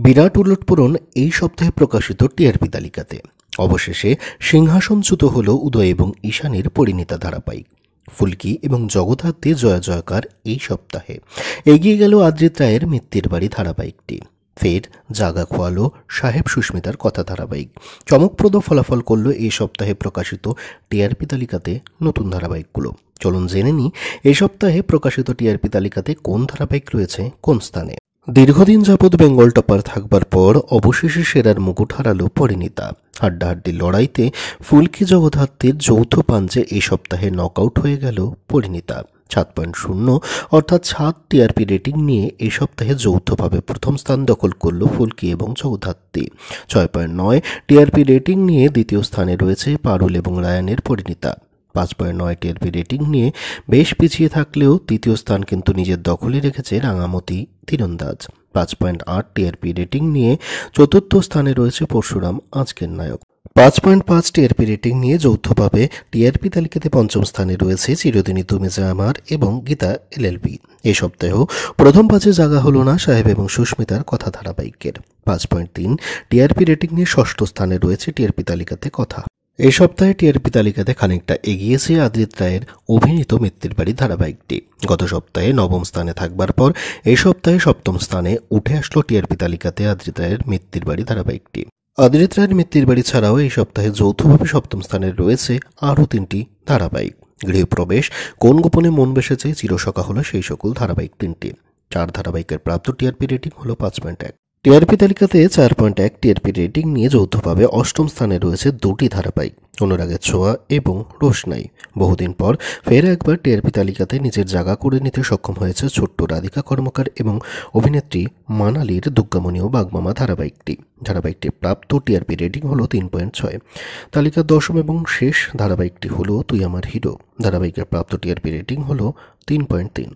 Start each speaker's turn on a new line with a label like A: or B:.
A: বিরাট উলটপূরণ এই সপ্তাহে প্রকাশিত টিআরপি তালিকাতে। অবশেষে সিংহাসনচ্যুত হল উদয় এবং ঈশানের পরিণীতা ধারাবাহিক। ফুলকি এবং জগদ্ধাত্রী জয় জয়কার এই সপ্তাহে। এগিয়ে গেল আদ্রিত রায়ের মিত্তির বাড়ি ধারাবাহিকটি। ফের জাগা খোয়ালো সাহেব সুস্মিতার কথা ধারাবাহিক। চমকপ্রদ ফলাফল করল এই সপ্তাহে প্রকাশিত টিআরপি তালিকাতে নতুন ধারাবাহিকগুলো। চলুন জেনে নিই এই সপ্তাহে প্রকাশিত টিআরপি তালিকাতে কোন ধারাবাহিক রয়েছে কোন স্থানে। দীর্ঘদিন যাবৎ বেঙ্গল টপার থাকবার পর অবশেষে সেরার মুকুট হারালো পরিণীতা। হাড্ডাহাড্ডি লড়াইতে ফুলকি জগদ্ধাত্রীর যৌথ পাঞ্চে এই সপ্তাহে নকআউট হয়ে গেল পরিণীতা। 7.0 অর্থাৎ 7 টিআরপি রেটিং নিয়ে এই সপ্তাহে যৌথভাবে প্রথম স্থান দখল করল ফুলকি এবং জগদ্ধাত্রী। 6.9 টিআরপি রেটিং নিয়ে দ্বিতীয় স্থানে রয়েছে পারুল এবং রায়ানের পরিণীতা। 5.9 টিআরপি রেটিং নিয়ে বেশ পিছিয়ে থাকলেও তৃতীয় স্থান কিন্তু নিজের দখলে রেখেছে রাঙামতি তীরন্দাজ। 5.8 টিআরপি রেটিং নিয়ে চতুর্থ স্থানে রয়েছে পরশুরাম আজকের নায়ক। 5.5 টিআরপি রেটিং নিয়ে যৌথভাবে টিআরপি তালিকাতে পঞ্চম স্থানে রয়েছে চিরদিনই তুমি যে আমার এবং গীতা এলএলবি। এই সপ্তাহেও প্রথম পাঁচে জায়গা হলো না সাহেব এবং সুস্মিতার কথা ধারাবাহিকের। 5.3 টিআরপি রেটিং নিয়ে ষষ্ঠ স্থানে রয়েছে টিআরপি তালিকাতে কথা। এই সপ্তাহে টিআরপি তালিকাতে খানিকটা এগিয়েছে আদ্রিত রায়ের অভিনীত মিত্তির বাড়ি ধারাবাহিকটি। গত সপ্তাহে নবম স্থানে থাকবার পর এই সপ্তাহে সপ্তম স্থানে উঠে আসলো টিআরপি তালিকাতে আদ্রিত রায়ের মিত্তির বাড়ি ধারাবাহিকটি। আদ্রিত রায়ের মিত্তির বাড়ি ছাড়াও এই সপ্তাহে যৌথভাবে সপ্তম স্থানে রয়েছে আরও 3টি ধারাবাহিক। গৃহপ্রবেশ, কোন গোপনে মন বেসেছে, চিরসখা হলো সেই সকল ধারাবাহিক 3টি। 4 ধারাবাহিকের প্রাপ্ত টিআরপি রেটিং হলো 5.1। টিআরপি তালিকাতে 4.1 টিআরপি রেটিং নিয়ে যৌথভাবে অষ্টম স্থানে রয়েছে 2টি ধারাবাহিক, অনুরাগের ছোঁয়া এবং রোশনাই। বহুদিন পর ফের একবার টিআরপি তালিকাতে নিজের জায়গা করে নিতে সক্ষম হয়েছে ছোট্ট রাধিকা কর্মকার এবং অভিনেত্রী মানালির দুর্গামণি ও বাগমামা ধারাবাহিকটির প্রাপ্ত টিআরপি রেটিং হলো 3.6। তালিকার দশম এবং শেষ ধারাবাহিকটি হলো তুই আমার হিরো। ধারাবাহিকের প্রাপ্ত টিআরপি রেটিং হলো 3.3।